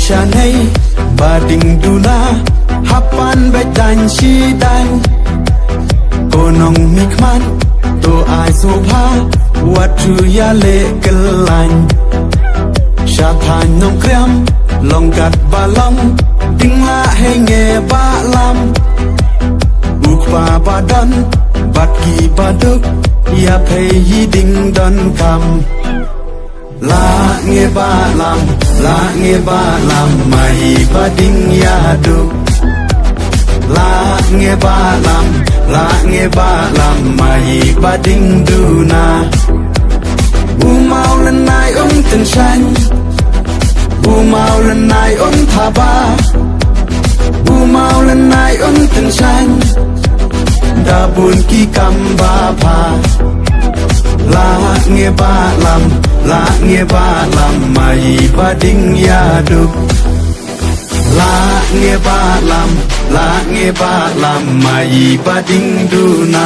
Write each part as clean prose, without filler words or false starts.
Shanai bading duna hapan bedan shidan konong mikman to ai sopa watu ya le kelan shathan nong krem longkat balam tingla henge balam ukpa badan batki baduk ya pei ding don kam la nge ba lam mai bading ya du la nge ba lam mai bading du na u mau lần này ông từng xanh u mau lần này ông tha ba u mau lần này ông từng xanh đã buồn khi cầm ba pha la nge ba lam mai bading ya du la nge ba lam mai bading du na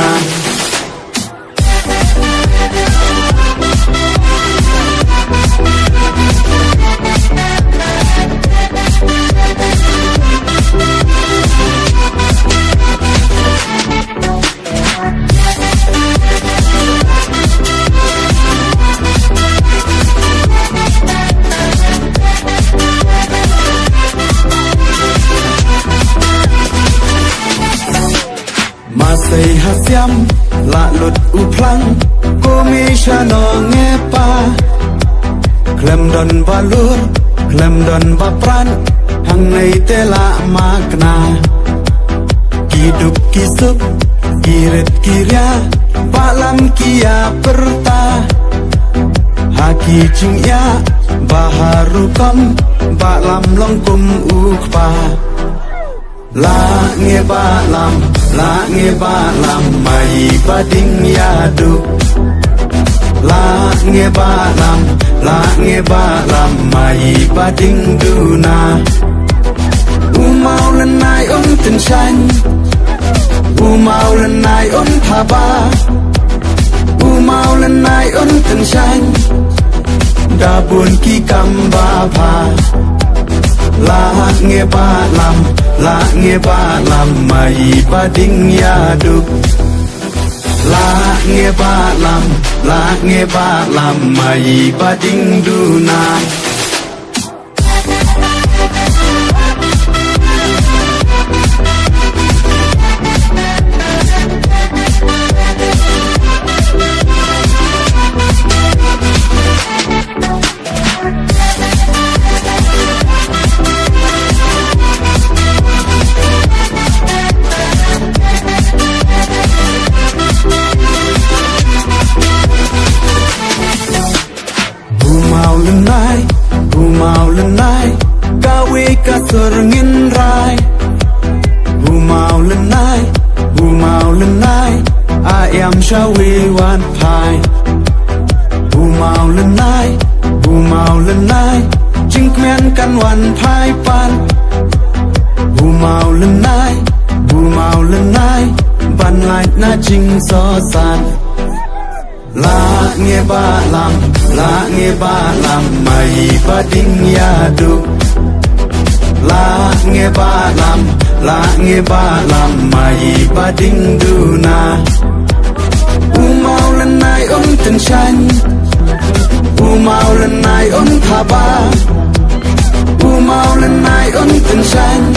Masai hasyam la lut uplang ko mi shano ngepa klem don valur klem don bapran hang nei tela makna kiduk kisuk kirit kirya balam kia perta haki jingya baharukom balam longkum ukpa la nge ba lam mai bading ya du la nge ba lam mai bading du na u mau lần này ông từng xanh u mau lần này ông tha ba u mau lần này ông từng xanh đã buồn khi cầm ba pha la nge ba lam mai bading ya du la nge ba lam mai bading du na mau lần này kawi kasur ngin rai hu mau lần này I am shawi one pie hu mau lần này chính quen căn one pie pan hu mau lần này ban lại na chính so san la nge ba lam mai bading ya du la nge ba lam mai bading du na u mau lần này ông từng xanh u mau lần này ông tha ba u mau lần này ông từng xanh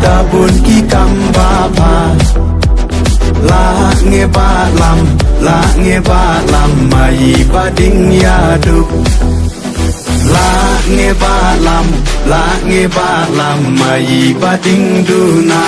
đã buồn khi cầm ba pha la nge ba lam mai bading ya du la nge ba lam mai bading du na